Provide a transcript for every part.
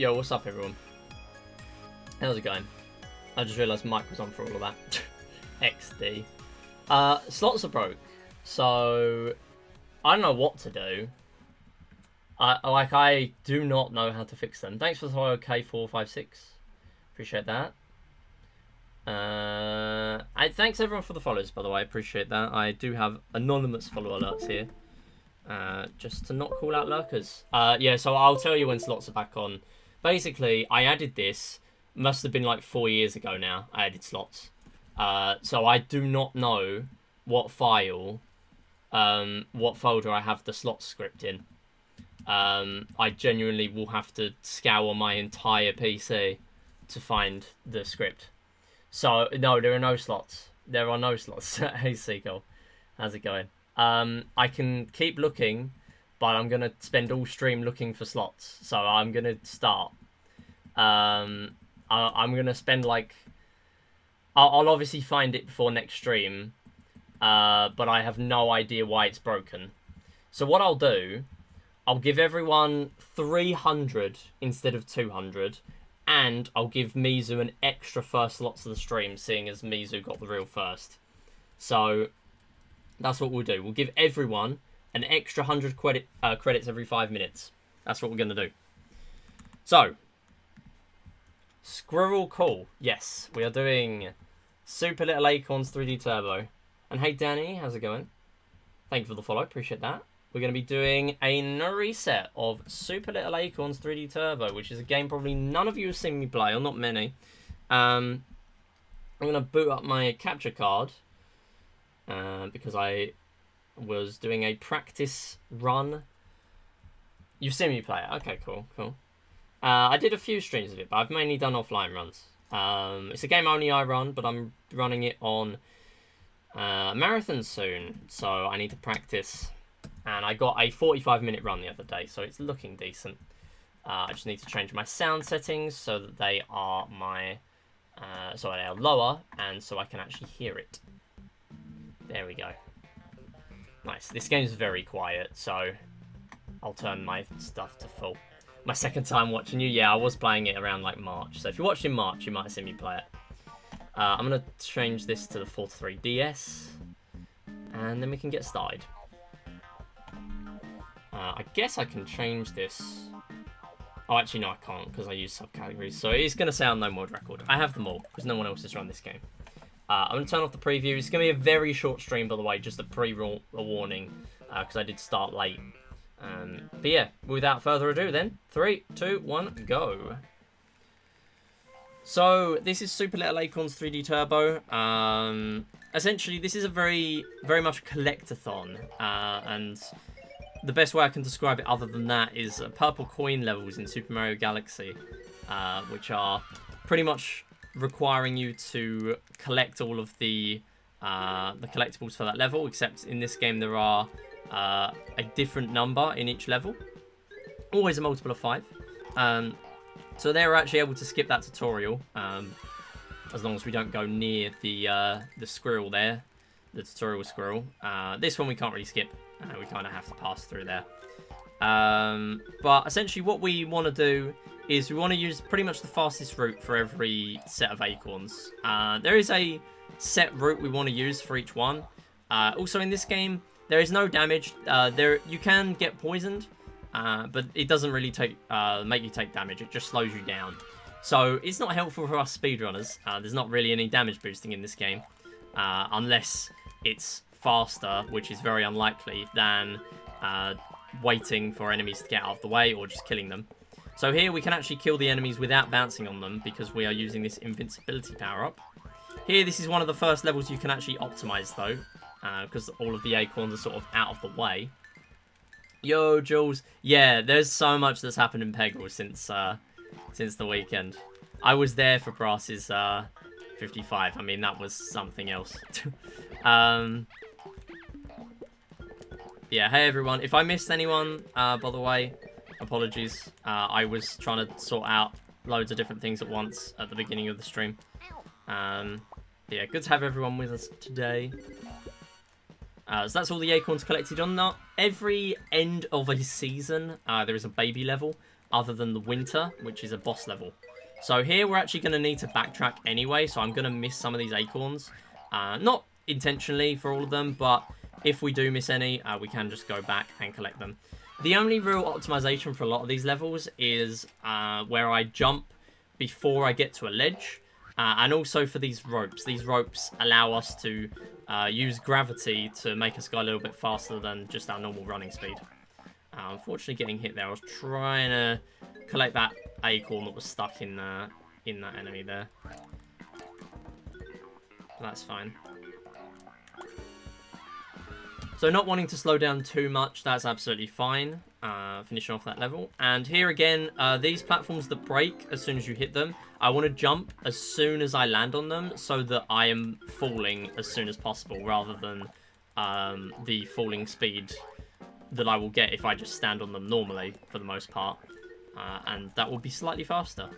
Yo, what's up, everyone? How's it going? I just realised Mike was on for all of that. XD. Slots are broke, so I don't know what to do. I do not know how to fix them. Thanks for the follow, K456. Appreciate that. Thanks everyone for the follows, by the way. I appreciate that. I do have anonymous follow alerts here. Just to not call out lurkers. Yeah, so I'll tell you when slots are back on. Basically, I added this, must have been like 4 years ago now, I added slots. So I do not know what file, what folder I have the slot script in. I genuinely will have to scour my entire PC to find the script. So, no, there are no slots. There are no slots. Hey, Seagull. How's it going? I can keep looking, but I'm going to spend all stream looking for slots. So I'm going to start. I'm going to spend like... I'll obviously find it before next stream, but I have no idea why it's broken. So what I'll do, I'll give everyone 300 instead of 200, and I'll give Mizu an extra first slots of the stream, seeing as Mizu got the real first. So... that's what we'll do. We'll give everyone an extra 100 credits every 5 minutes. That's what we're going to do. So, Squirrel Call. Yes, we are doing Super Little Acorns 3D Turbo. And hey, Danny, how's it going? Thank you for the follow. Appreciate that. We're going to be doing a reset of Super Little Acorns 3D Turbo, which is a game probably none of you have seen me play, or not many. I'm going to boot up my capture card. Because I was doing a practice run. You've seen me play it. Okay, cool. I did a few streams of it, but I've mainly done offline runs. It's a game only I run, but I'm running it on marathon soon, so I need to practice. And I got a 45-minute run the other day, so it's looking decent. I just need to change my sound settings so that they are lower, and so I can actually hear it. There we go. Nice. This game's very quiet, so I'll turn my stuff to full. My second time watching you, yeah, I was playing it around like March. So if you watched in March, you might have seen me play it. I'm going to change this to the 4-3DS, and then we can get started. I guess I can change this. Oh, actually, no, I can't, because I use subcategories. So it's going to say no mod record. I have them all, because no one else has run this game. I'm going to turn off the preview. It's going to be a very short stream, by the way, just a pre-warning, because I did start late. But yeah, without further ado then, 3, 2, 1, go. So, this is Super Little Acorns 3D Turbo. Essentially, this is a very much collectathon, and the best way I can describe it other than that is purple coin levels in Super Mario Galaxy, which are pretty much requiring you to collect all of the collectibles for that level, except in this game there are a different number in each level, always a multiple of 5. So they're actually able to skip that tutorial as long as we don't go near the squirrel there, the tutorial squirrel. This one we can't really skip, we kind of have to pass through there. But essentially what we want to do is we want to use pretty much the fastest route for every set of acorns. There is a set route we want to use for each one. Also in this game, there is no damage. You can get poisoned, but it doesn't really make you take damage. It just slows you down. So it's not helpful for us speedrunners. There's not really any damage boosting in this game, unless it's faster, which is very unlikely, than waiting for enemies to get out of the way or just killing them. So here we can actually kill the enemies without bouncing on them because we are using this invincibility power-up. Here, this is one of the first levels you can actually optimize, though, because all of the acorns are sort of out of the way. Yo, Jules. Yeah, there's so much that's happened in Peggle since the weekend. I was there for Brass's 55. I mean, that was something else. Yeah, hey, everyone. If I missed anyone, by the way, apologies. I was trying to sort out loads of different things at once at the beginning of the stream. Yeah, good to have everyone with us today. So that's all the acorns collected. On every end of a season, there is a baby level, other than the winter, which is a boss level. So here we're actually going to need to backtrack anyway, so I'm going to miss some of these acorns. Not intentionally for all of them, but if we do miss any, we can just go back and collect them. The only real optimization for a lot of these levels is where I jump before I get to a ledge. And also for these ropes. These ropes allow us to use gravity to make us go a little bit faster than just our normal running speed. Unfortunately, getting hit there. I was trying to collect that acorn that was stuck in that enemy there. That's fine. So not wanting to slow down too much, that's absolutely fine. Finishing off that level. And here again, these platforms that break as soon as you hit them, I want to jump as soon as I land on them so that I am falling as soon as possible rather than the falling speed that I will get if I just stand on them normally for the most part. And that will be slightly faster.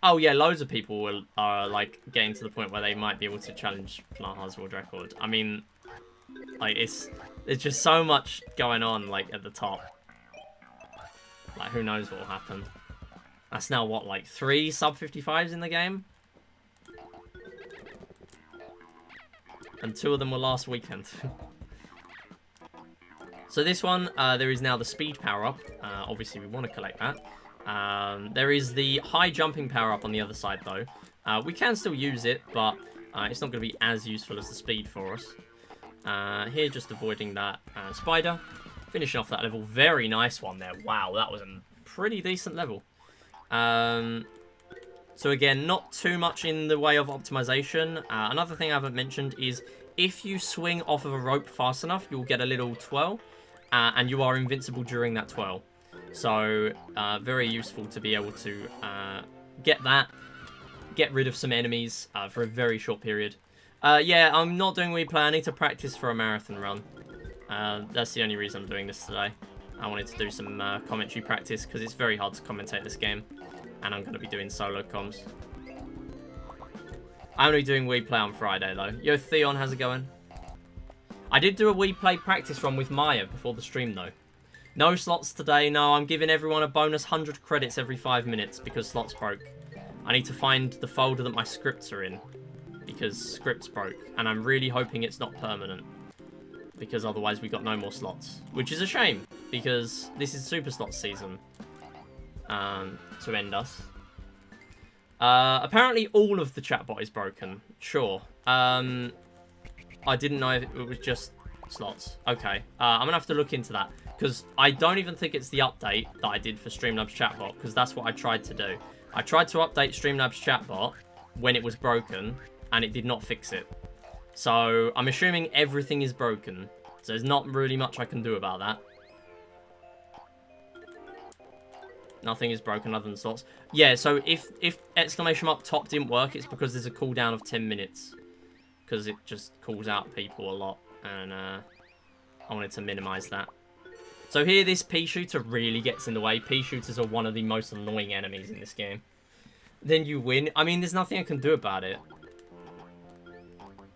Oh yeah, loads of people are like getting to the point where they might be able to challenge Plaha's world record. I mean, like there's just so much going on like at the top. Like who knows what will happen. That's now what, like 3 sub 55s in the game? And 2 of them were last weekend. So this one, there is now the speed power up. Obviously we want to collect that. There is the high jumping power up on the other side though. We can still use it, but it's not going to be as useful as the speed for us. Here, just avoiding that spider. Finishing off that level. Very nice one there. Wow, that was a pretty decent level. So again, not too much in the way of optimization. Another thing I haven't mentioned is if you swing off of a rope fast enough, you'll get a little twirl. And you are invincible during that twirl. So, very useful to be able to get that. Get rid of some enemies for a very short period. Yeah, I'm not doing replay. I need to practice for a marathon run. That's the only reason I'm doing this today. I wanted to do some commentary practice because it's very hard to commentate this game. And I'm going to be doing solo comms. I'm only doing replay on Friday though. Yo, Theon, how's it going? I did do a replay practice run with Maya before the stream though. No slots today. No, I'm giving everyone a bonus 100 credits every 5 minutes because slots broke. I need to find the folder that my scripts are in because scripts broke. And I'm really hoping it's not permanent because otherwise we got no more slots. Which is a shame because this is Super Slots season to end us. Apparently all of the chatbot is broken. Sure. I didn't know if it was just slots. Okay. I'm going to have to look into that. Because I don't even think it's the update that I did for Streamlabs chatbot. Because that's what I tried to do. I tried to update Streamlabs chatbot when it was broken. And it did not fix it. So I'm assuming everything is broken. So there's not really much I can do about that. Nothing is broken other than slots. Yeah, so if exclamation mark top didn't work, it's because there's a cooldown of 10 minutes. Because it just calls out people a lot. And I wanted to minimize that. So here, this pea shooter really gets in the way. Pea shooters are one of the most annoying enemies in this game. Then you win. I mean, there's nothing I can do about it.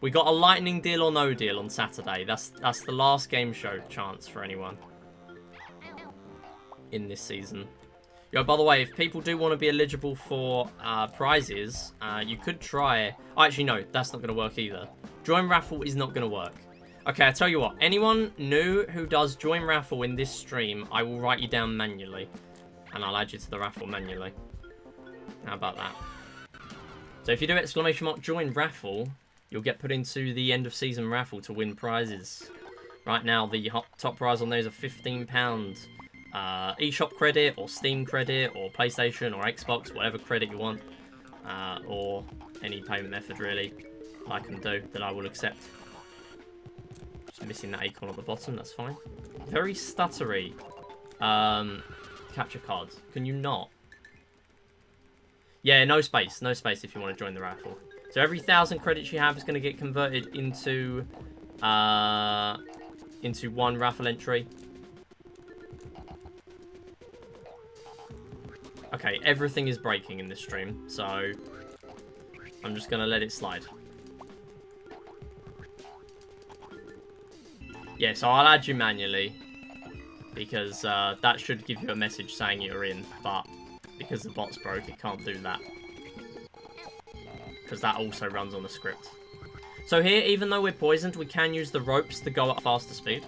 We got a lightning deal or no deal on Saturday. That's the last game show chance for anyone in this season. Yo, by the way, if people do want to be eligible for prizes, you could try... Oh, actually, no, that's not going to work either. Join raffle is not going to work. Okay, I tell you what. Anyone new who does join raffle in this stream, I will write you down manually. And I'll add you to the raffle manually. How about that? So if you do exclamation mark join raffle, you'll get put into the end of season raffle to win prizes. Right now, the top prize on those are £15. eShop credit, or Steam credit, or PlayStation, or Xbox, whatever credit you want. Or any payment method, really, I can do, that I will accept. Just missing that acorn at the bottom, that's fine. Very stuttery. Capture cards. Can you not? Yeah, no space. No space if you want to join the raffle. So every 1,000 credits you have is going to get converted into one raffle entry. Okay, everything is breaking in this stream, so I'm just going to let it slide. Yeah, so I'll add you manually. because that should give you a message saying you're in, but because the bot's broke, it can't do that. Because that also runs on the script. So here, even though we're poisoned, we can use the ropes to go at faster speed.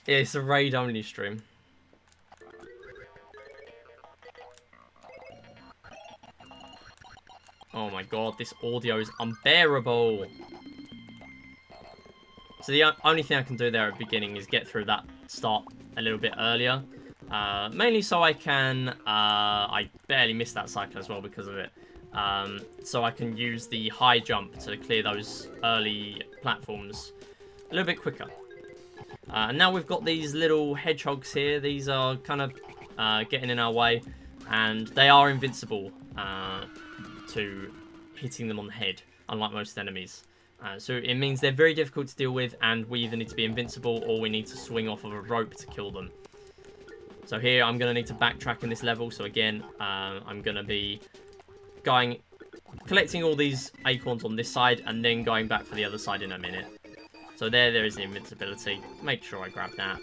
Yeah, it's a raid-only stream. Oh my god, this audio is unbearable. So the only thing I can do there at the beginning is get through that start a little bit earlier. Mainly so I can... I barely missed that cycle as well because of it. So I can use the high jump to clear those early platforms a little bit quicker. And now we've got these little hedgehogs here. These are kind of getting in our way. And they are invincible to hitting them on the head, unlike most enemies. So it means they're very difficult to deal with, and we either need to be invincible or we need to swing off of a rope to kill them. So here I'm going to need to backtrack in this level. So again, I'm going to be collecting all these acorns on this side and then going back for the other side in a minute. So there is the invincibility. Make sure I grab that.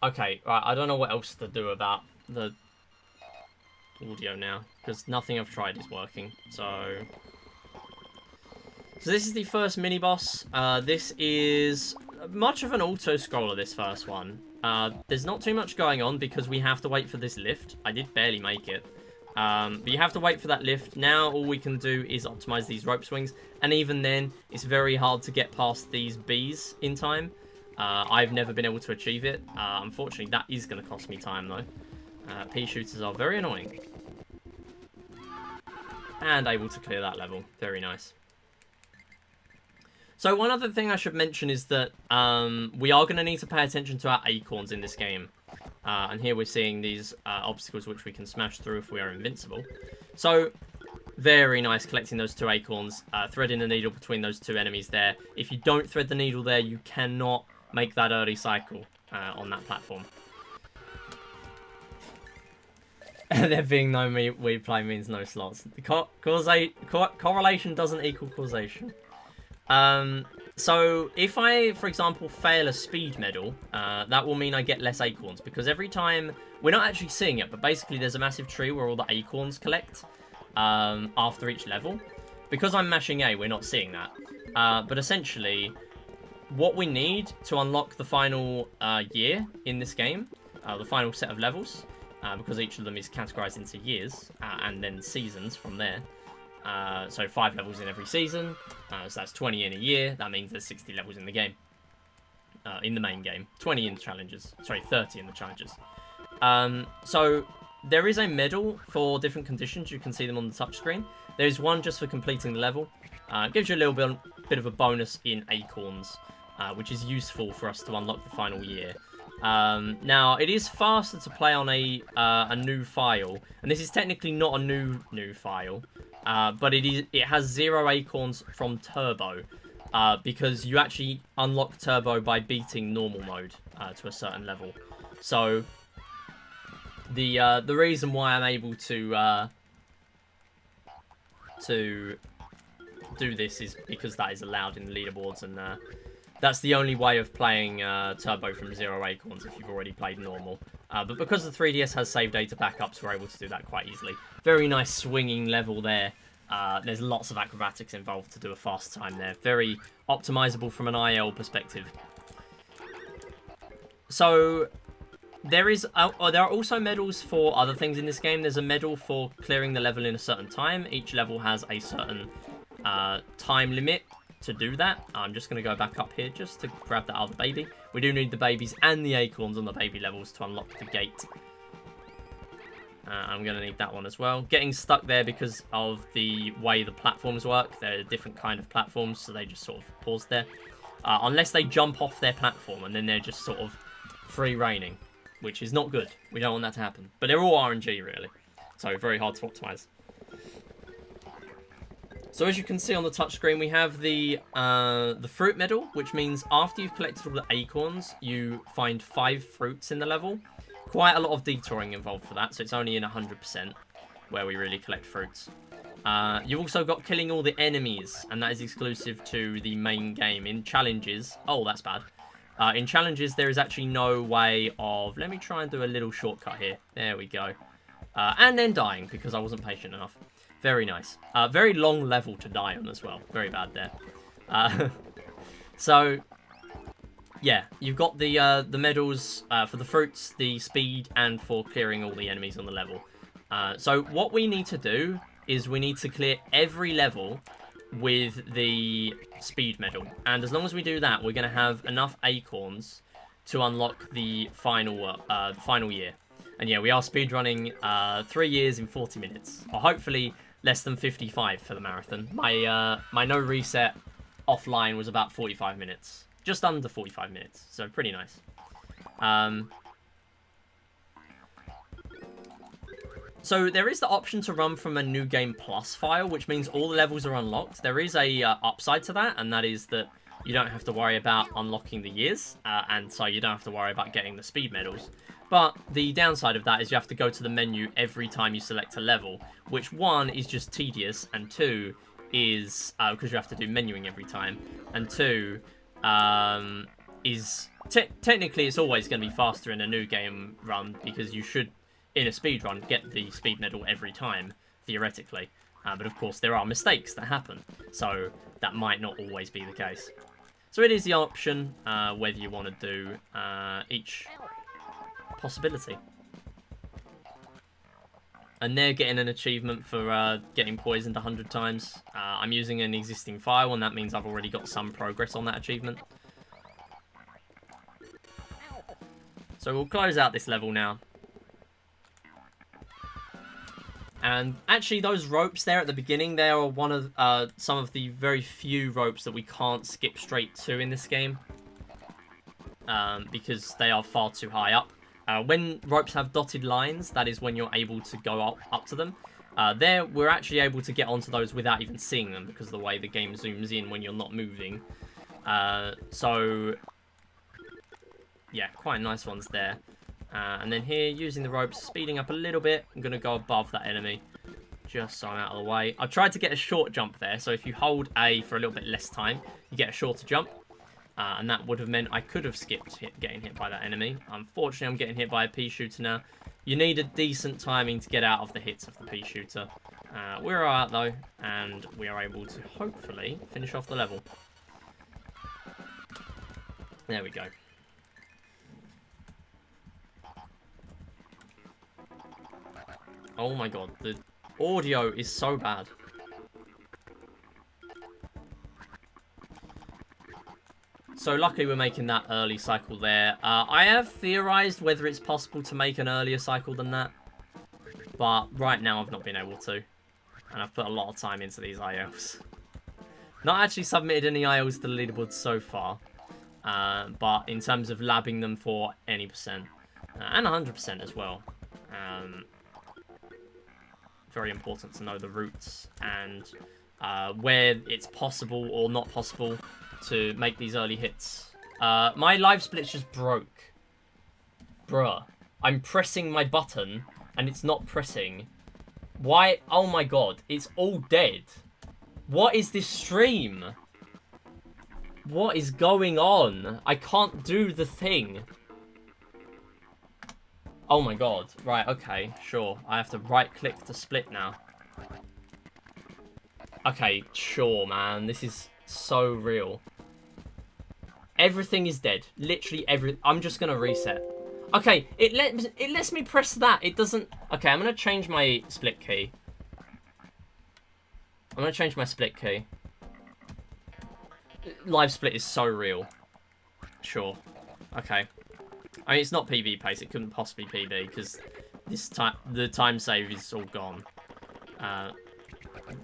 Okay, right, I don't know what else to do about the audio now, because nothing I've tried is working, so this is the first mini-boss. This is much of an auto-scroller, this first one. There's not too much going on, because we have to wait for this lift. I did barely make it. But you have to wait for that lift. Now all we can do is optimize these rope swings, and even then, it's very hard to get past these bees in time. I've never been able to achieve it. Unfortunately, that is going to cost me time, though. Pea shooters are very annoying. And able to clear that level. Very nice. So one other thing I should mention is that we are going to need to pay attention to our acorns in this game. And here we're seeing these obstacles which we can smash through if we are invincible. So, very nice collecting those 2 acorns, threading the needle between those 2 enemies there. If you don't thread the needle there, you cannot make that early cycle on that platform. There being no replay means no slots. Correlation doesn't equal causation. So if I, for example, fail a speed medal, that will mean I get less acorns, because every time, we're not actually seeing it, but basically there's a massive tree where all the acorns collect after each level. Because I'm mashing A, we're not seeing that. But essentially, what we need to unlock the final year in this game, the final set of levels, because each of them is categorized into years and then seasons from there. So 5 levels in every season, so that's 20 in a year. That means there's 60 levels in the game, in the main game. 20 in the challenges, sorry, 30 in the challenges. So there is a medal for different conditions. You can see them on the touchscreen. There's one just for completing the level. It gives you a little bit of a bonus in acorns, which is useful for us to unlock the final year. Now, it is faster to play on a new file, and this is technically not a new file, but it has 0 acorns from Turbo, because you actually unlock Turbo by beating normal mode to a certain level. So the reason why I'm able to do this is because that is allowed in the leaderboards, and that's the only way of playing Turbo from 0 acorns if you've already played normal. But because the 3DS has save data backups, we're able to do that quite easily. Very nice swinging level there. There's lots of acrobatics involved to do a fast time there. Very optimizable from an IL perspective. So there are also medals for other things in this game. There's a medal for clearing the level in a certain time. Each level has a certain time limit to do that. I'm just going to go back up here just to grab that other baby. We do need the babies and the acorns on the baby levels to unlock the gate. I'm going to need that one as well. Getting stuck there because of the way the platforms work. They're a different kind of platforms, so they just sort of pause there. Unless they jump off their platform, and then they're just sort of free reigning, which is not good. We don't want that to happen. But they're all RNG, really. So very hard to optimize. So as you can see on the touchscreen, we have the fruit medal, which means after you've collected all the acorns, you find 5 fruits in the level. Quite a lot of detouring involved for that, so it's only in 100% where we really collect fruits. You've also got killing all the enemies, and that is exclusive to the main game. In challenges... Oh, that's bad. In challenges, there is actually no way of... Let me try and do a little shortcut here. There we go. And then dying, because I wasn't patient enough. Very nice. Very long level to die on as well. Very bad there. So... Yeah, you've got the medals for the fruits, the speed, and for clearing all the enemies on the level. So what we need to do is we need to clear every level with the speed medal. And as long as we do that, we're going to have enough acorns to unlock the final year. And yeah, we are speedrunning 3 years in 40 minutes. Or hopefully less than 55 for the marathon. My no reset offline was about 45 minutes. Just under 45 minutes, so pretty nice. So there is the option to run from a New Game Plus file, which means all the levels are unlocked. There is a upside to that, and that is that you don't have to worry about unlocking the years, and so you don't have to worry about getting the speed medals. But the downside of that is you have to go to the menu every time you select a level, which 1 is just tedious, and 2 is because you have to do menuing every time, and 2 is technically it's always going to be faster in a new game run because you should in a speed run get the speed medal every time theoretically, but of course there are mistakes that happen, so that might not always be the case. So it is the option whether you want to do each possibility. And they're getting an achievement for getting poisoned 100 times. I'm using an existing file, and that means I've already got some progress on that achievement. So we'll close out this level now. And actually, those ropes there at the beginning, they are one of some of the very few ropes that we can't skip straight to in this game. Because they are far too high up. When ropes have dotted lines, that is when you're able to go up to them. There, we're actually able to get onto those without even seeing them because of the way the game zooms in when you're not moving. So, yeah, quite nice ones there. And then here, using the ropes, speeding up a little bit. I'm going to go above that enemy, just so I'm out of the way. I tried to get a short jump there, so if you hold A for a little bit less time, you get a shorter jump. And that would have meant I could have skipped getting hit by that enemy. Unfortunately, I'm getting hit by a pea shooter now. You need a decent timing to get out of the hits of the pea shooter. We're out though, and we are able to hopefully finish off the level. There we go. Oh my god, the audio is so bad. So luckily we're making that early cycle there. I have theorized whether it's possible to make an earlier cycle than that. But right now I've not been able to. And I've put a lot of time into these ILs. Not actually submitted any ILs to the leaderboard so far. But in terms of labbing them for any percent. And 100% as well. Very important to know the routes and where it's possible or not possible to make these early hits. My live split's just broke. Bruh. I'm pressing my button and it's not pressing. Why? Oh my god. It's all dead. What is this stream? What is going on? I can't do the thing. Oh my god. Right, okay. Sure. I have to right click to split now. Okay, sure, man. This is so real. Everything is dead. Literally I'm just gonna reset. Okay, it lets me press that. It doesn't. Okay, I'm gonna change my split key. I'm gonna change my split key. Live split is so real. Sure. Okay. I mean, it's not PB pace. It couldn't possibly PB because the time save is all gone.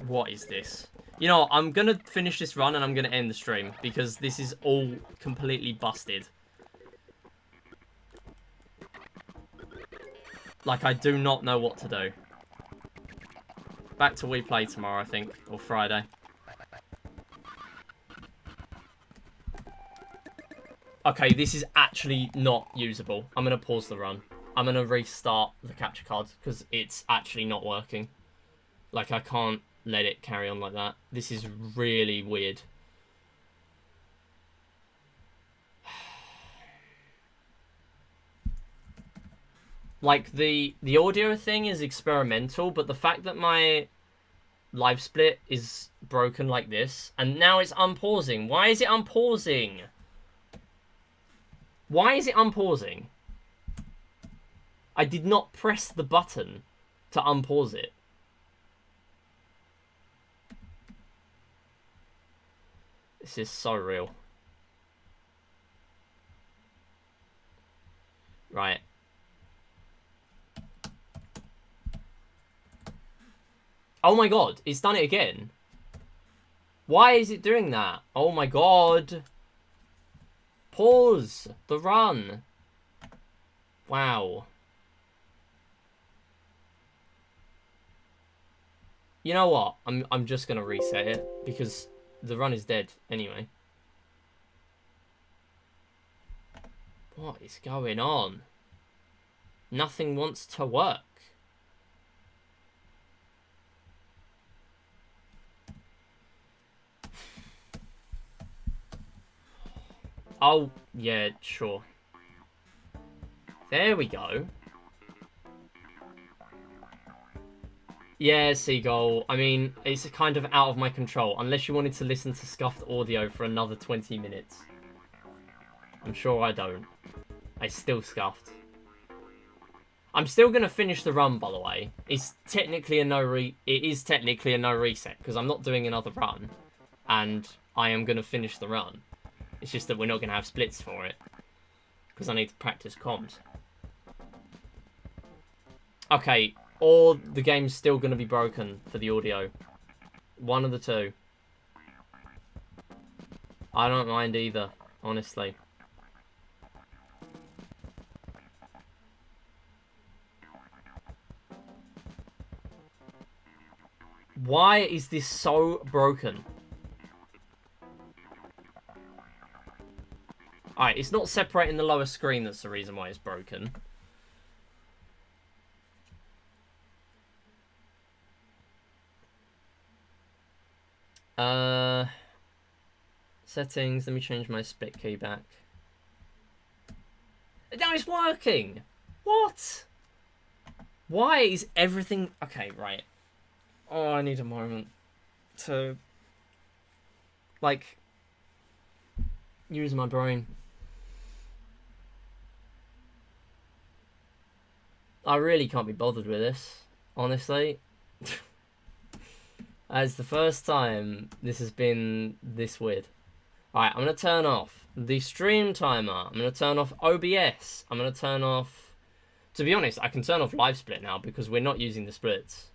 What is this? You know what, I'm going to finish this run and I'm going to end the stream because this is all completely busted. Like, I do not know what to do. Back to We Play tomorrow, I think, or Friday. Okay, this is actually not usable. I'm going to pause the run. I'm going to restart the capture card because it's actually not working. Like, I can't let it carry on like that. This is really weird. Like, the audio thing is experimental, but the fact that my live split is broken like this, and now it's unpausing. Why is it unpausing? Why is it unpausing? I did not press the button to unpause it. This is so real. Right. Oh my god, it's done it again. Why is it doing that? Oh my god. Pause the run. Wow. You know what? I'm just gonna reset it because the run is dead anyway. What is going on? Nothing wants to work. Oh, yeah, sure. There we go. Yeah, Seagull. I mean, it's kind of out of my control. Unless you wanted to listen to scuffed audio for another 20 minutes. I'm sure I don't. I still scuffed. I'm still going to finish the run, by the way. It's technically a it is technically a no reset, because I'm not doing another run. And I am going to finish the run. It's just that we're not going to have splits for it. Because I need to practice comms. Okay, or the game's still going to be broken for the audio. One of the two. I don't mind either, honestly. Why is this so broken? Alright, it's not separating the lower screen that's the reason why it's broken. Settings, let me change my split key back. Now it's working! What? Why is everything... Okay, right. Oh, I need a moment to... like... use my brain. I really can't be bothered with this, honestly. As the first time this has been this weird. Alright, I'm going to turn off the stream timer. I'm going to turn off OBS. I'm going to turn off... To be honest, I can turn off live split now because we're not using the splits.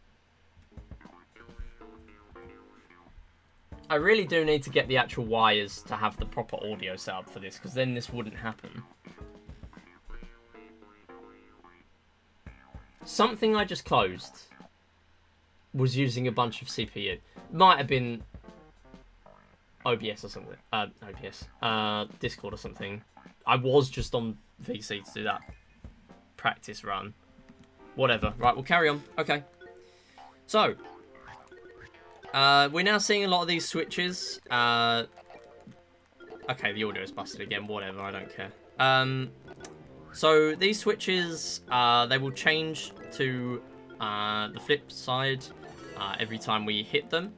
I really do need to get the actual wires to have the proper audio set up for this, because then this wouldn't happen. Something I just closed was using a bunch of CPU. Might have been OBS or something. Discord or something. I was just on VC to do that practice run. Whatever. Right, we'll carry on. Okay. So, we're now seeing a lot of these switches. Okay, the audio is busted again. Whatever, I don't care. So these switches, they will change to the flip side every time we hit them.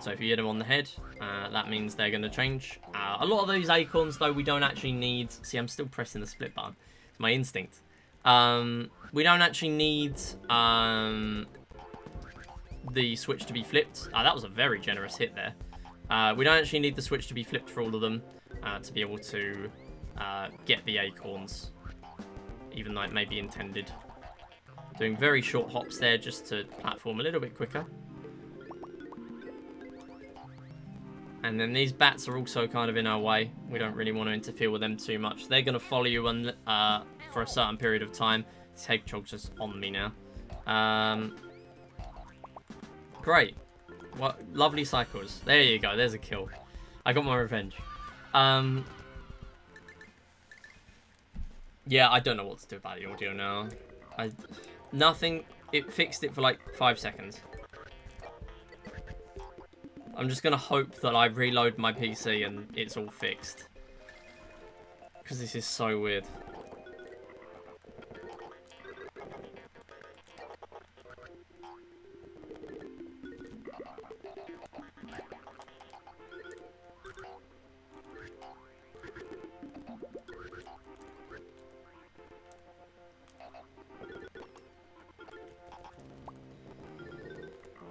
So if you hit them on the head, that means they're going to change. A lot of those acorns, though, we don't actually need... See, I'm still pressing the split button. It's my instinct. We don't actually need the switch to be flipped. That was a very generous hit there. We don't actually need the switch to be flipped for all of them to be able to get the acorns, even though it may be intended. Doing very short hops there just to platform a little bit quicker. And then these bats are also kind of in our way. We don't really want to interfere with them too much. They're going to follow you for a certain period of time. This hedgehog's just on me now. Great. What lovely cycles. There you go. There's a kill. I got my revenge. Yeah, I don't know what to do about the audio now. Nothing. It fixed it for like 5 seconds. I'm just gonna hope that I reload my PC and it's all fixed. Because this is so weird.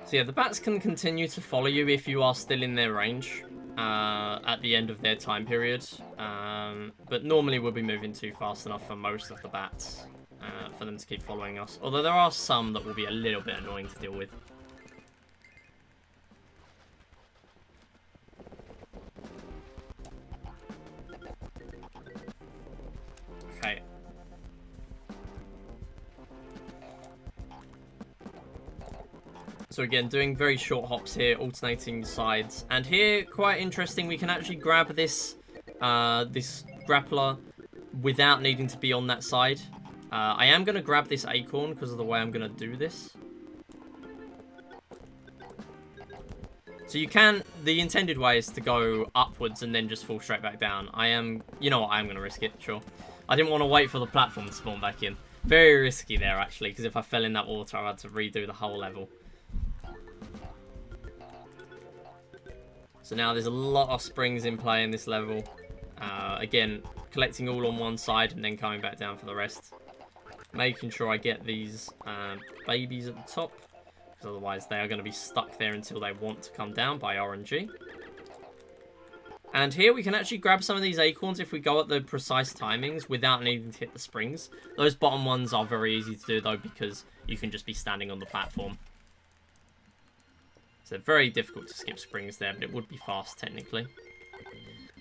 So yeah, the bats can continue to follow you if you are still in their range at the end of their time period. But normally we'll be moving too fast enough for most of the bats for them to keep following us. Although there are some that will be a little bit annoying to deal with. Okay. So again, doing very short hops here, alternating sides. And here, quite interesting, we can actually grab this this grappler without needing to be on that side. I am going to grab this acorn because of the way I'm going to do this. So you can, the intended way is to go upwards and then just fall straight back down. You know what, I am going to risk it, sure. I didn't want to wait for the platform to spawn back in. Very risky there, actually, because if I fell in that water, I had to redo the whole level. So now there's a lot of springs in play in this level. Again, collecting all on one side and then coming back down for the rest. Making sure I get these babies at the top. Because otherwise they are going to be stuck there until they want to come down by RNG. And here we can actually grab some of these acorns if we go at the precise timings without needing to hit the springs. Those bottom ones are very easy to do though because you can just be standing on the platform. So very difficult to skip springs there, but it would be fast technically.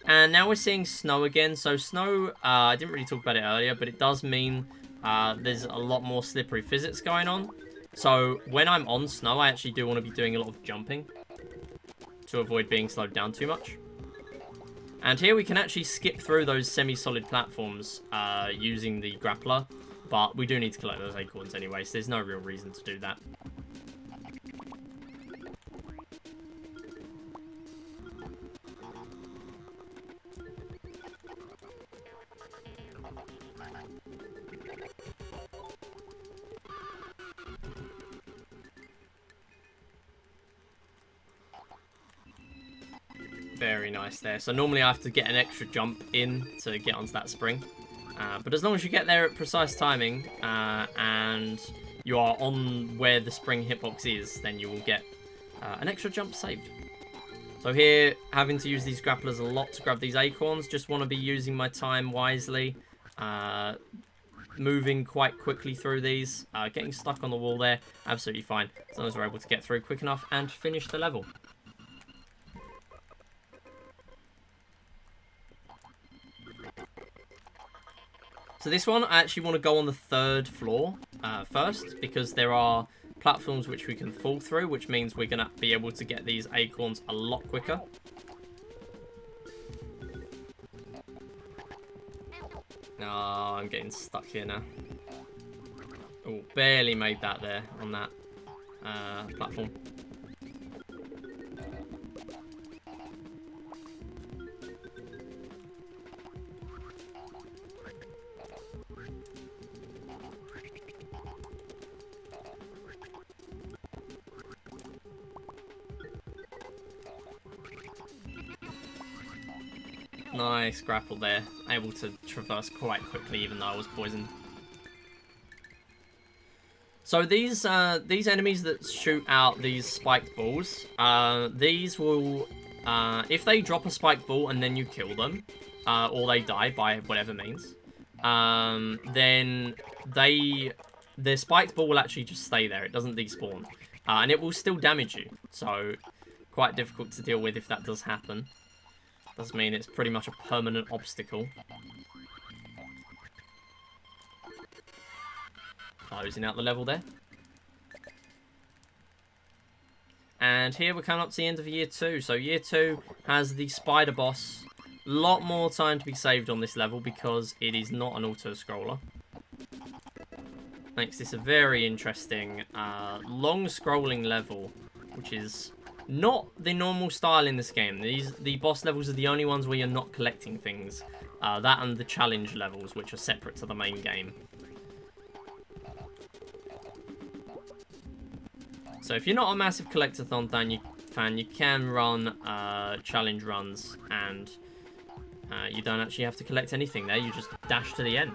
And now we're seeing snow again. So snow, I didn't really talk about it earlier, but it does mean there's a lot more slippery physics going on. So when I'm on snow, I actually do want to be doing a lot of jumping to avoid being slowed down too much. And here we can actually skip through those semi-solid platforms using the grappler, but we do need to collect those acorns anyway, so there's no real reason to do that. Very nice there. So normally I have to get an extra jump in to get onto that spring. But as long as you get there at precise timing and you are on where the spring hitbox is, then you will get an extra jump saved. So here, having to use these grapplers a lot to grab these acorns. Just want to be using my time wisely. Moving quite quickly through these. Getting stuck on the wall there, absolutely fine. As long as we're able to get through quick enough and finish the level. So this one, I actually want to go on the 3rd floor first, because there are platforms which we can fall through, which means we're going to be able to get these acorns a lot quicker. Oh, I'm getting stuck here now. Oh, barely made that there on that platform. Nice grapple there. Able to traverse quite quickly even though I was poisoned. So these enemies that shoot out these spiked balls, these will, if they drop a spiked ball and then you kill them, or they die by whatever means, then their spiked ball will actually just stay there. It doesn't despawn. And it will still damage you. So quite difficult to deal with if that does happen. Does mean it's pretty much a permanent obstacle. Closing out the level there. And here we're coming up to the end of year 2. So year 2 has the spider boss lot more time to be saved on this level because it is not an auto-scroller. Makes this a very interesting, long scrolling level, which is not the normal style in this game. The boss levels are the only ones where you're not collecting things. That and the challenge levels, which are separate to the main game. So if you're not a massive Collectathon fan, you can run challenge runs, and you don't actually have to collect anything there. You just dash to the end.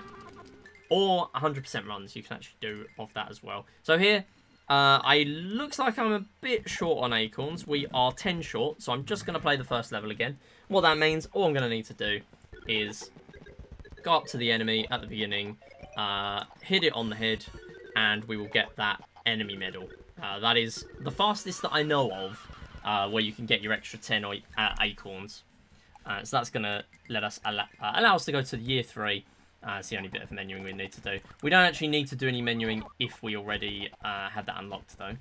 Or 100% runs, you can actually do of that as well. So here, looks like I'm a bit short on Acorns. We are 10 short, so I'm just going to play the first level again. What that means, all I'm going to need to do is go up to the enemy at the beginning, hit it on the head, and we will get that enemy medal. That is the fastest that I know of, where you can get your extra 10 Acorns. So that's going to let us allow us to go to year 3. It's the only bit of menuing we need to do. We don't actually need to do any menuing if we already had that unlocked, though.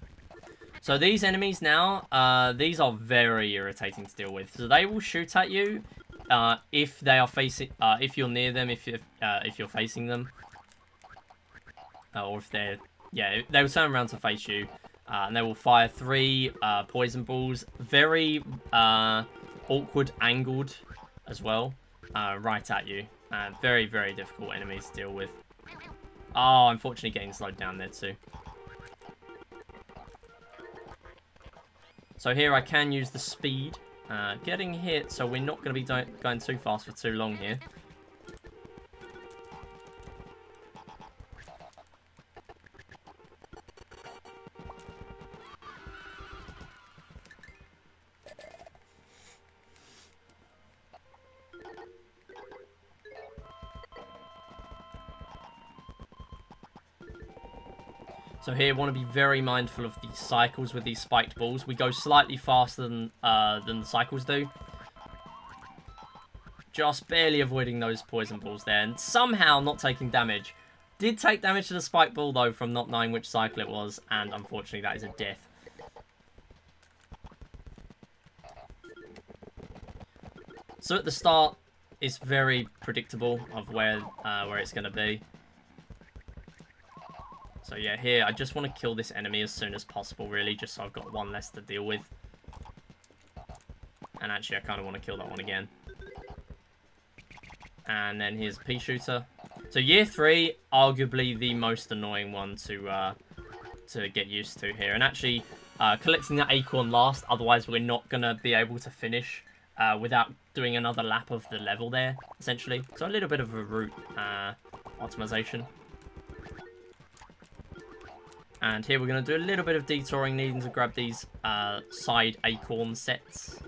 So these enemies now, these are very irritating to deal with. So they will shoot at you if they are facing, if you're near them, if you're facing them, or if they're, yeah, they will turn around to face you, and they will fire 3 poison balls, very awkward angled as well, right at you. Very, very difficult enemies to deal with. Oh, unfortunately getting slowed down there too. So here I can use the speed. Getting hit, so we're not going to be going too fast for too long here. So here, want to be very mindful of the cycles with these spiked balls. We go slightly faster than the cycles do. Just barely avoiding those poison balls there, and somehow not taking damage. Did take damage to the spike ball, though, from not knowing which cycle it was, and unfortunately that is a death. So at the start, it's very predictable of where it's going to be. So yeah, here, I just want to kill this enemy as soon as possible, really, just so I've got one less to deal with. And actually, I kind of want to kill that one again. And then here's a pea shooter. So year 3, arguably the most annoying one to get used to here. And actually, collecting that acorn last, otherwise we're not going to be able to finish without doing another lap of the level there, essentially. So a little bit of a route optimization. And here we're going to do a little bit of detouring, needing to grab these side acorn sets.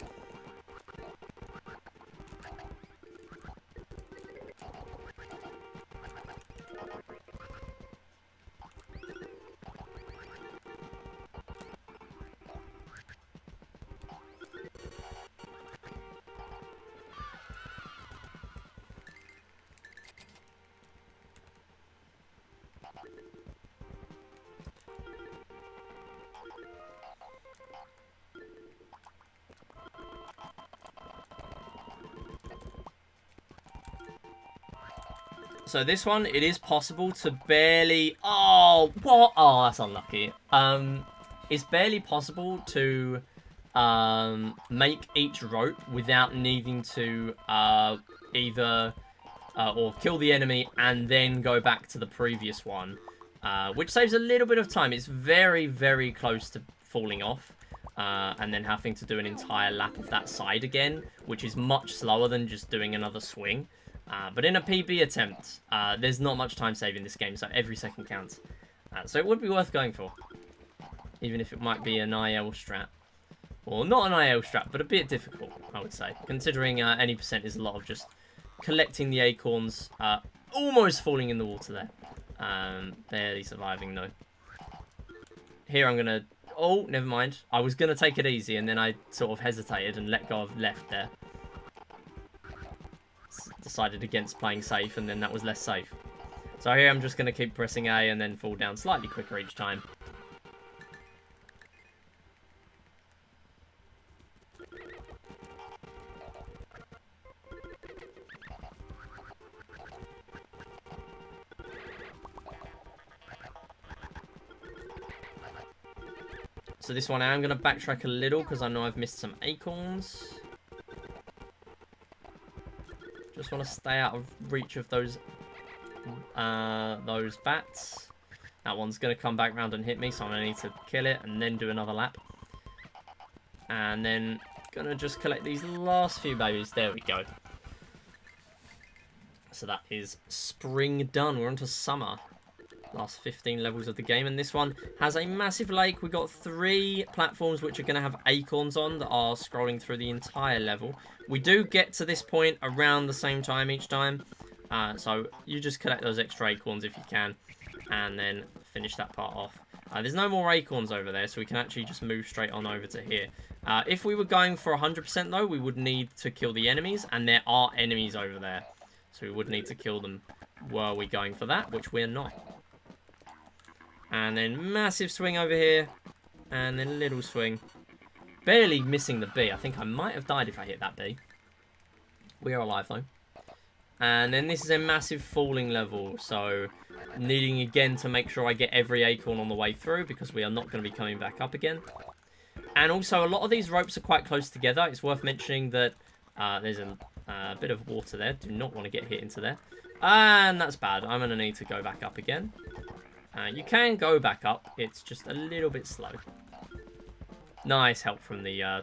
So this one, it is possible to barely... Oh, what? Oh, that's unlucky. It's barely possible to make each rope without needing to either... or kill the enemy and then go back to the previous one. Which saves a little bit of time. It's very, very close to falling off. And then having to do an entire lap of that side again, which is much slower than just doing another swing. But in a PB attempt, there's not much time saving this game, so every second counts. So it would be worth going for, even if it might be an IL strat. Or not an IL strat, but a bit difficult, I would say. Considering any percent is a lot of just collecting the acorns, almost falling in the water there. Barely surviving, though. Here I'm going to... Oh, never mind. I was going to take it easy, and then I sort of hesitated and let go of left there. Decided against playing safe, and then that was less safe. So here I'm just going to keep pressing A and then fall down slightly quicker each time. So this one I am going to backtrack a little because I know I've missed some acorns. Just want to stay out of reach of those bats. That one's going to come back round and hit me, so I'm going to need to kill it and then do another lap. And then going to just collect these last few babies. There we go. So that is spring done. We're on to summer. Last 15 levels of the game. And this one has a massive lake. We've got 3 platforms which are going to have acorns on that are scrolling through the entire level. We do get to this point around the same time each time. So you just collect those extra acorns if you can. And then finish that part off. There's no more acorns over there, so we can actually just move straight on over to here. If we were going for 100% though, we would need to kill the enemies. And there are enemies over there. So we would need to kill them were we going for that, which we're not. And then massive swing over here. And then little swing. Barely missing the bee. I think I might have died if I hit that bee. We are alive though. And then this is a massive falling level. So needing again to make sure I get every acorn on the way through. Because we are not going to be coming back up again. And also a lot of these ropes are quite close together. It's worth mentioning that there's a bit of water there. Do not want to get hit into there. And that's bad. I'm going to need to go back up again. You can go back up. It's just a little bit slow. Nice help from the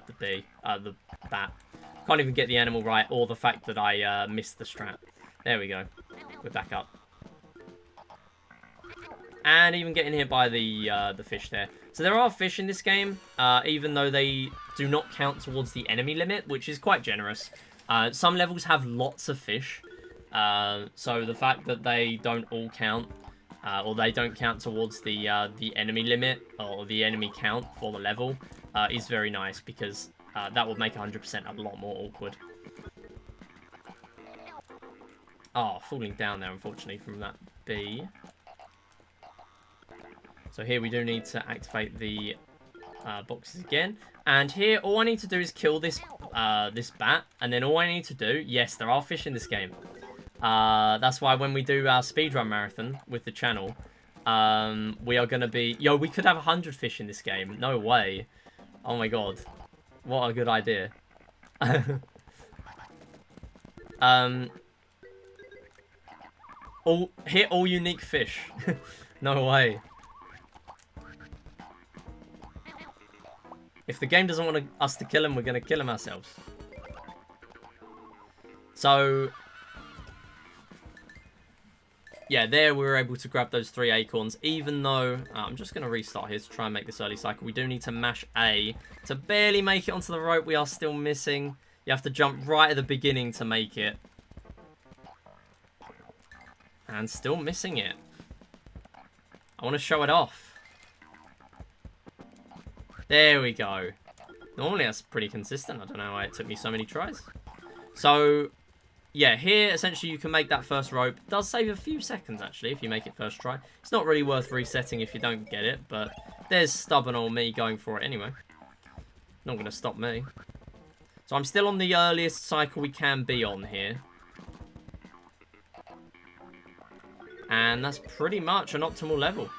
bat. Can't even get the animal right, or the fact that I missed the strap. There we go. We're back up. And even getting hit by the fish there. So there are fish in this game, even though they do not count towards the enemy limit, which is quite generous. Some levels have lots of fish. So the fact that they don't all count, or they don't count towards the enemy limit, or the enemy count for the level, is very nice, because that would make 100% a lot more awkward. Oh, falling down there, unfortunately, from that bee. So here we do need to activate the boxes again. And here, all I need to do is kill this this bat. And then all I need to do... Yes, there are fish in this game. That's why when we do our speedrun marathon with the channel, we are going to be... Yo, we could have 100 fish in this game. No way. Oh my god. What a good idea. Hit all unique fish. No way. If the game doesn't want us to kill him, we're going to kill him ourselves. So... yeah, there we were able to grab those 3 acorns, even though... I'm just going to restart here to try and make this early cycle. We do need to mash A to barely make it onto the rope. We are still missing. You have to jump right at the beginning to make it. And still missing it. I want to show it off. There we go. Normally that's pretty consistent. I don't know why it took me so many tries. So... yeah, here, essentially, you can make that first rope. It does save a few seconds, actually, if you make it first try. It's not really worth resetting if you don't get it, but there's stubborn old me going for it anyway. Not going to stop me. So I'm still on the earliest cycle we can be on here. And that's pretty much an optimal level.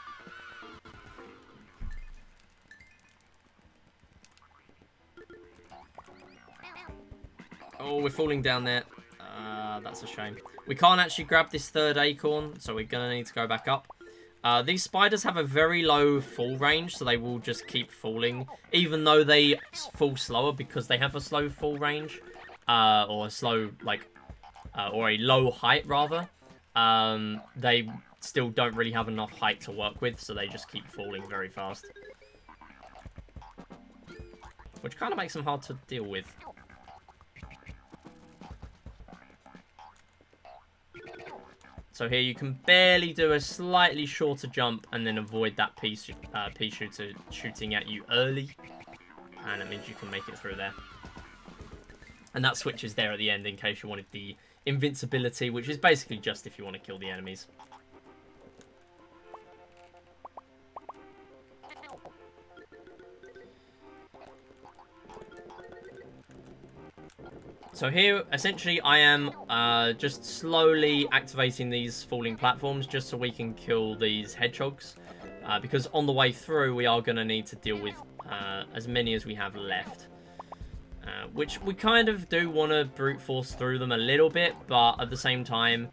Oh, we're falling down there. That's a shame. We can't actually grab this 3rd acorn, so we're going to need to go back up. These spiders have a very low fall range, so they will just keep falling, even though they fall slower because they have a slow fall range, or a slow, like, or a low height, rather. They still don't really have enough height to work with, so they just keep falling very fast. Which kind of makes them hard to deal with. So here you can barely do a slightly shorter jump and then avoid that pea shooter shooting at you early. And it means you can make it through there. And that switch is there at the end in case you wanted the invincibility, which is basically just if you want to kill the enemies. So here, essentially, I am just slowly activating these falling platforms just so we can kill these hedgehogs. because on the way through we are going to need to deal with as many as we have left. Which we kind of do want to brute force through them a little bit, but at the same time,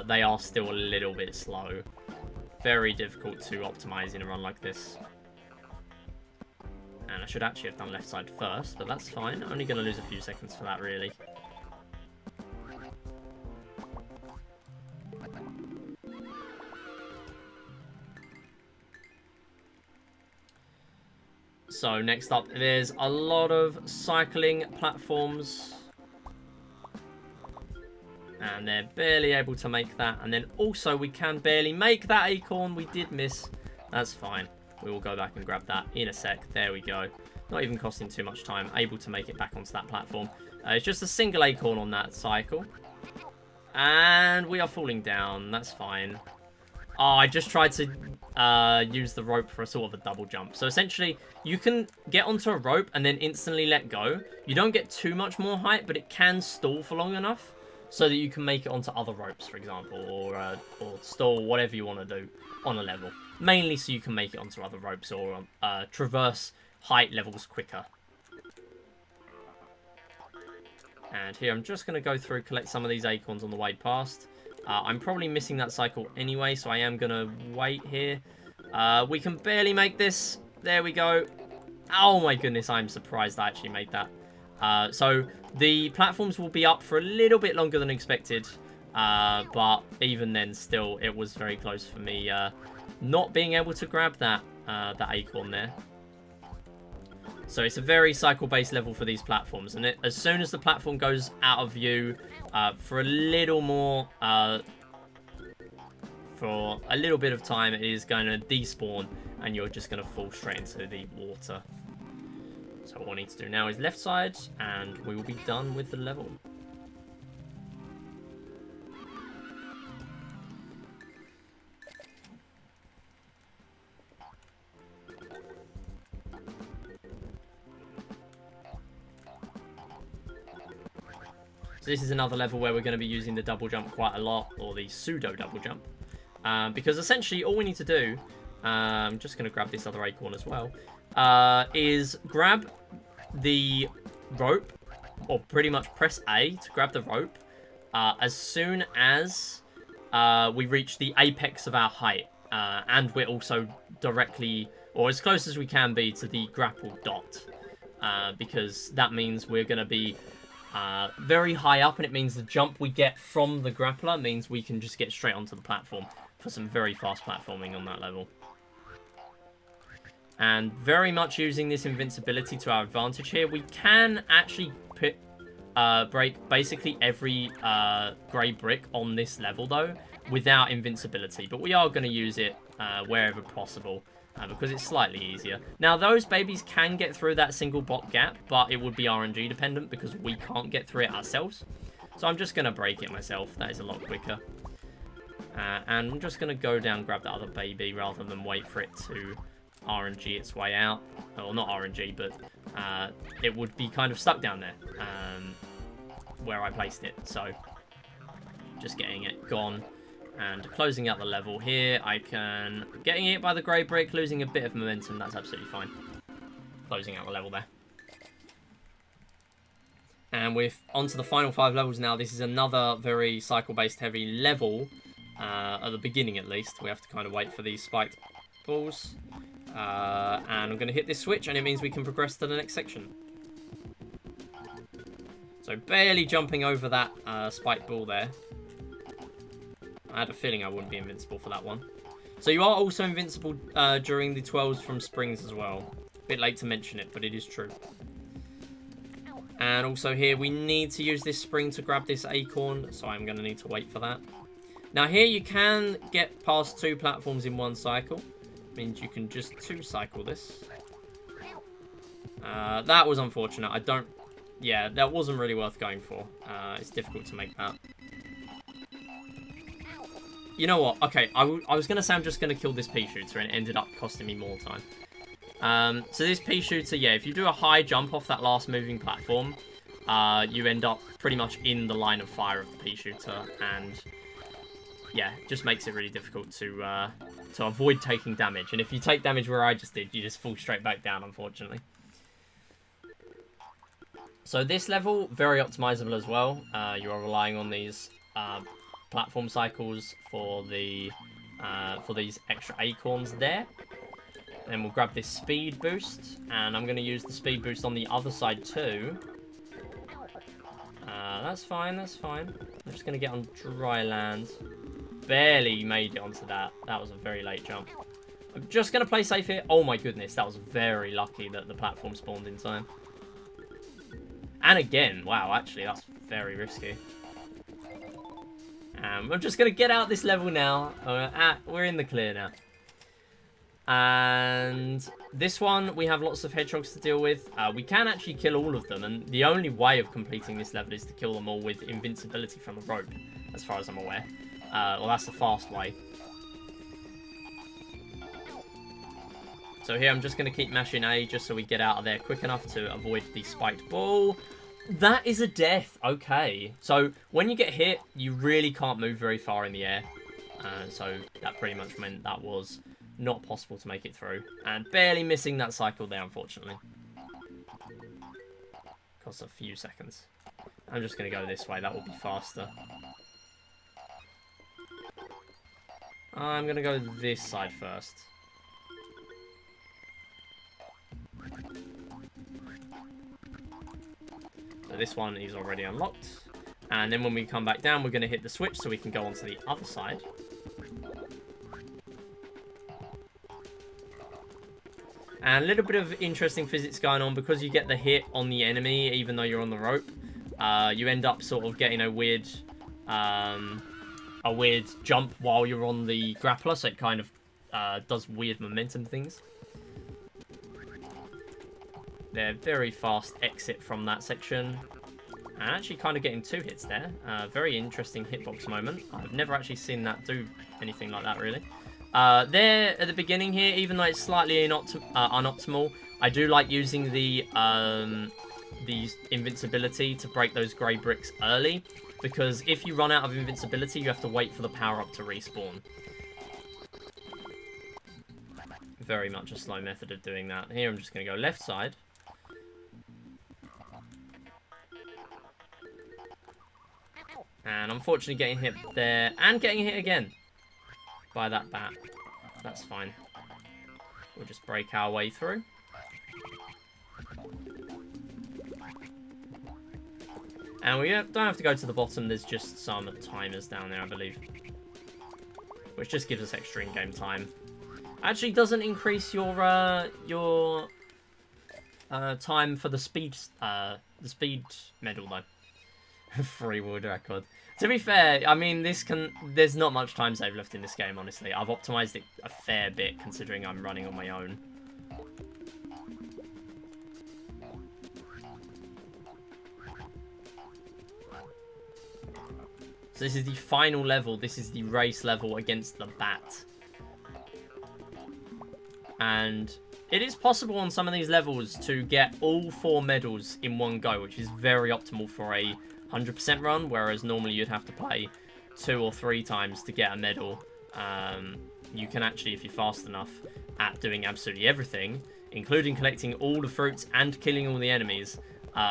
they are still a little bit slow. Very difficult to optimize in a run like this. And I should actually have done left side first, but that's fine. Only going to lose a few seconds for that, really. So next up, there's a lot of cycling platforms. And they're barely able to make that. And then also we can barely make that acorn. We did miss. That's fine. We will go back and grab that in a sec. There we go. Not even costing too much time. Able to make it back onto that platform. It's just a single acorn on that cycle. And we are falling down. That's fine. Oh, I just tried to use the rope for a sort of a double jump. So essentially, you can get onto a rope and then instantly let go. You don't get too much more height, but it can stall for long enough so that you can make it onto other ropes, for example, or stall, whatever you want to do on a level. Mainly so you can make it onto other ropes or traverse height levels quicker. And here I'm just going to go through, collect some of these acorns on the way past. I'm probably missing that cycle anyway, so I am going to wait here. We can barely make this. There we go. Oh my goodness, I'm surprised I actually made that. So the platforms will be up for a little bit longer than expected. But even then, still, it was very close for me not being able to grab that acorn there. So it's a very cycle-based level for these platforms. And as soon as the platform goes out of view for a little more... for a little bit of time, it is going to despawn. And you're just going to fall straight into the water. So what I need to do now is left side. And we will be done with the level. So this is another level where we're going to be using the double jump quite a lot, or the pseudo double jump. Because essentially all we need to do, I'm just going to grab this other acorn as well, is grab the rope, or pretty much press A to grab the rope, as soon as we reach the apex of our height. And we're also directly, or as close as we can be, to the grapple dot. Because that means we're going to be very high up, and it means the jump we get from the grappler means we can just get straight onto the platform for some very fast platforming on that level. And very much using this invincibility to our advantage here. We can actually break basically every grey brick on this level, though, without invincibility. But we are going to use it wherever possible. Because it's slightly easier. Now, those babies can get through that single block gap, but it would be RNG dependent because we can't get through it ourselves. So I'm just going to break it myself. That is a lot quicker. And I'm just going to go down, grab the other baby, rather than wait for it to RNG its way out. Well, not RNG, but it would be kind of stuck down there where I placed it. So just getting it gone. And closing out the level here, I can... Getting hit by the grey brick, losing a bit of momentum, that's absolutely fine. Closing out the level there. And we're onto the final 5 levels now. This is another very cycle-based heavy level. At the beginning, at least. We have to kind of wait for these spiked balls. And I'm going to hit this switch, and it means we can progress to the next section. So barely jumping over that spiked ball there. I had a feeling I wouldn't be invincible for that one. So you are also invincible during the 12s from springs as well. A bit late to mention it, but it is true. And also here, we need to use this spring to grab this acorn, so I'm going to need to wait for that. Now here, you can get past 2 platforms in one cycle. Means you can just 2-cycle this. That was unfortunate. Yeah, that wasn't really worth going for. It's difficult to make that. You know what? Okay, I was going to say I'm just going to kill this pea shooter, and it ended up costing me more time. So this pea shooter, yeah, if you do a high jump off that last moving platform, you end up pretty much in the line of fire of the pea shooter. And yeah, it just makes it really difficult to avoid taking damage. And if you take damage where I just did, you just fall straight back down, unfortunately. So this level, very optimizable as well. You are relying on these platform cycles for these extra acorns there. Then we'll grab this speed boost, and I'm going to use the speed boost on the other side too. That's fine, that's fine. I'm just going to get on dry land. Barely made it onto that. That was a very late jump. I'm just going to play safe here. Oh my goodness, that was very lucky that the platform spawned in time. And again, wow, actually, that's very risky. I'm just going to get out this level now. We're in the clear now. And this one, we have lots of hedgehogs to deal with. We can actually kill all of them, and the only way of completing this level is to kill them all with invincibility from the rope, as far as I'm aware. Well, that's the fast way. So here, I'm just going to keep mashing A just so we get out of there quick enough to avoid the spiked ball. That is a death. Okay. So when you get hit, you really can't move very far in the air. So that pretty much meant that was not possible to make it through. And barely missing that cycle there, unfortunately. Costs a few seconds. I'm just going to go this way. That will be faster. I'm going to go this side first. So this one is already unlocked. And then when we come back down, we're going to hit the switch so we can go onto the other side. And a little bit of interesting physics going on because you get the hit on the enemy even though you're on the rope. You end up sort of getting a weird jump while you're on the grappler, so it kind of does weird momentum things. They're very fast exit from that section. And actually kind of getting 2 hits there. Very interesting hitbox moment. I've never actually seen that do anything like that, really. There at the beginning here, even though it's slightly unoptimal, I do like using the invincibility to break those grey bricks early. Because if you run out of invincibility, you have to wait for the power-up to respawn. Very much a slow method of doing that. Here I'm just going to go left side. And unfortunately getting hit there, and getting hit again by that bat. That's fine. We'll just break our way through. And we don't have to go to the bottom, there's just some timers down there, I believe. Which just gives us extra in-game time. Actually doesn't increase your time for the speed medal though. Free world record. To be fair, I mean, there's not much time save left in this game, honestly. I've optimized it a fair bit, considering I'm running on my own. So this is the final level. This is the race level against the bat. And it is possible on some of these levels to get all 4 medals in one go, which is very optimal for a 100% run, whereas normally you'd have to play 2 or 3 times to get a medal. You can actually, if you're fast enough at doing absolutely everything, including collecting all the fruits and killing all the enemies,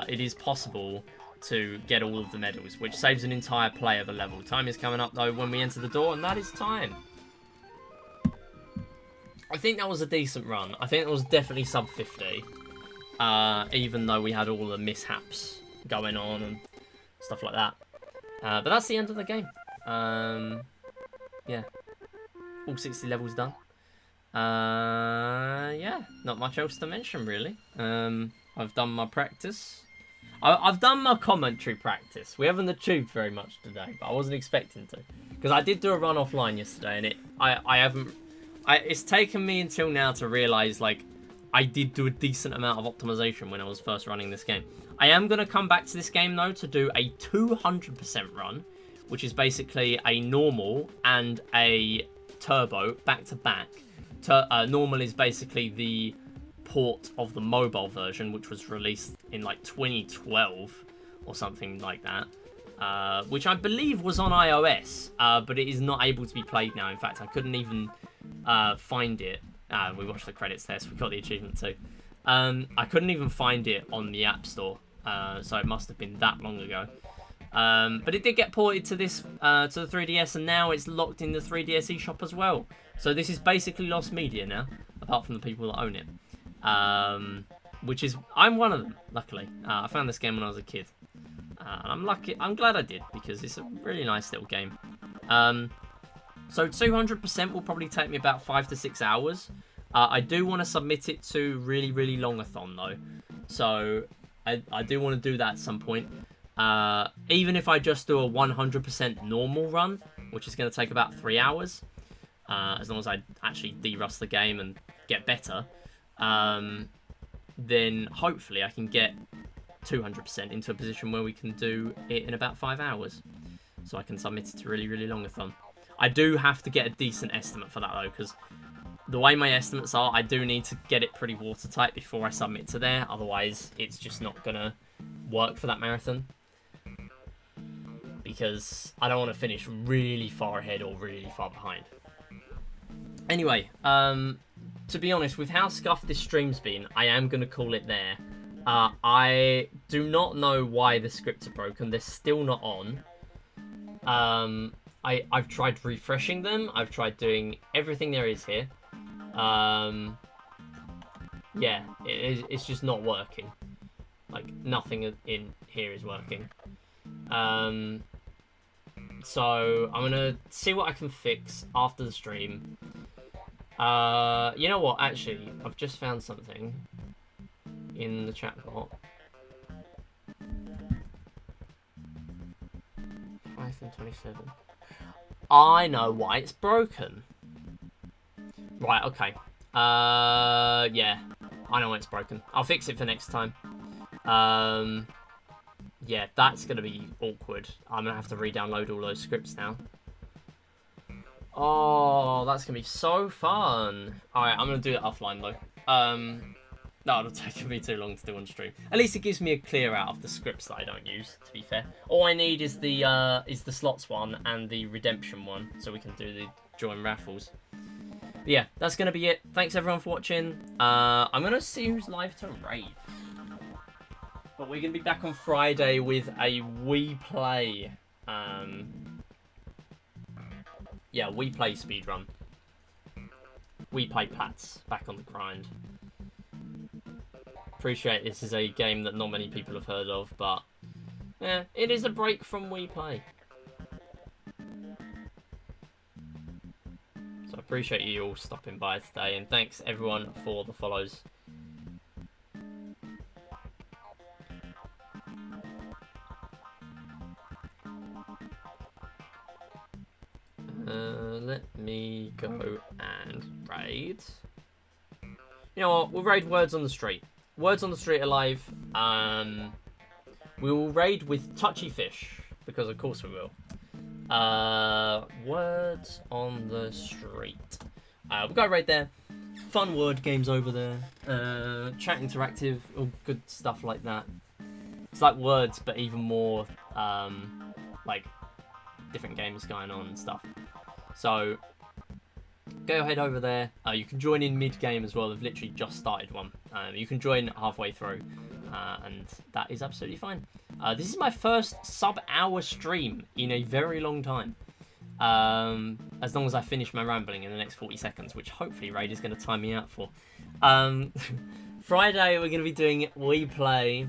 it is possible to get all of the medals, which saves an entire play of a level. Time is coming up though when we enter the door, and that is time. I think that was a decent run. I think it was definitely sub 50, even though we had all the mishaps going on and stuff like that. But that's the end of the game. Yeah. All 60 levels done. Yeah, not much else to mention, really. I've done my practice. I've done my commentary practice. We haven't achieved very much today, but I wasn't expecting to. Because I did do a run offline yesterday, and it's taken me until now to realise, like, I did do a decent amount of optimization when I was first running this game. I am going to come back to this game, though, to do a 200% run, which is basically a normal and a turbo back-to-back. Normal is basically the port of the mobile version, which was released in, like, 2012 or something like that. which I believe was on iOS, but it is not able to be played now. In fact, I couldn't even find it. We watched the credits there, so we got the achievement too. I couldn't even find it on the App Store, so it must have been that long ago. But it did get ported to this to the 3DS, and now it's locked in the 3DS eShop as well. So this is basically lost media now, apart from the people that own it. Which is, I'm one of them, luckily. I found this game when I was a kid. And I'm glad I did, because it's a really nice little game. So 200% will probably take me about 5 to 6 hours. I do want to submit it to really, really longathon though. So I do want to do that at some point. Even if I just do a 100% normal run, which is going to take about 3 hours, as long as I actually de-rust the game and get better, then hopefully I can get 200% into a position where we can do it in about 5 hours. So I can submit it to really, really longathon. I do have to get a decent estimate for that though, because the way my estimates are, I do need to get it pretty watertight before I submit to there. Otherwise, it's just not going to work for that marathon. Because I don't want to finish really far ahead or really far behind. Anyway, to be honest, with how scuffed this stream's been, I am going to call it there. I do not know why the scripts are broken. They're still not on. I've tried refreshing them. I've tried doing everything there is here. Yeah, it's just not working. Like, nothing in here is working. So I'm gonna see what I can fix after the stream. You know what? Actually, I've just found something in the chat bot. Python 27. I know why it's broken. Right. Okay. Yeah, I know why it's broken. I'll fix it for next time. Yeah, that's going to be awkward. I'm going to have to re-download all those scripts now. Oh, that's going to be so fun. Alright, I'm going to do it offline, though. No, it'll take me too long to do on stream. At least it gives me a clear out of the scripts that I don't use, to be fair. All I need is the slots one and the redemption one, so we can do the join raffles. But yeah, that's going to be it. Thanks, everyone, for watching. I'm going to see who's live to raid. But we're going to be back on Friday with a We Play. Yeah, We Play speedrun. We Play Plats. Back on the grind. Appreciate this is a game that not many people have heard of, but yeah, it is a break from We Play. So I appreciate you all stopping by today, and thanks everyone for the follows. Let me go and raid. You know what? We'll raid Words on the Street. Words on the Street are live. We will raid with Touchy Fish, because of course we will. Words on the Street. We'll go raid there. Fun word games over there. Chat interactive, all good stuff like that. It's like Words, but even more like different games going on and stuff. So go ahead over there. You can join in mid-game as well. They've literally just started one. You can join halfway through, and that is absolutely fine. This is my first sub-hour stream in a very long time. As long as I finish my rambling in the next 40 seconds, which hopefully Raid is going to time me out for. Friday, we're going to be doing We Play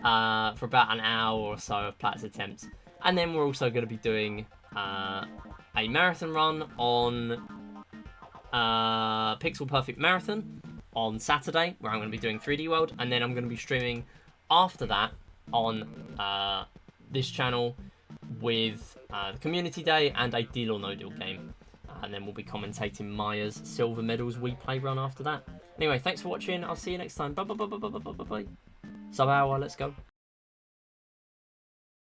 for about an hour or so of Plat's attempts. And then we're also going to be doing a marathon run on Pixel Perfect Marathon on Saturday, where I'm going to be doing 3D World, and then I'm going to be streaming after that on this channel with the Community Day and a Deal or No Deal game. And then we'll be commentating Maya's Silver Medals We Play run after that. Anyway, thanks for watching. I'll see you next time. Bye bye bye bye bye bye bye bye. Sub hour, let's go.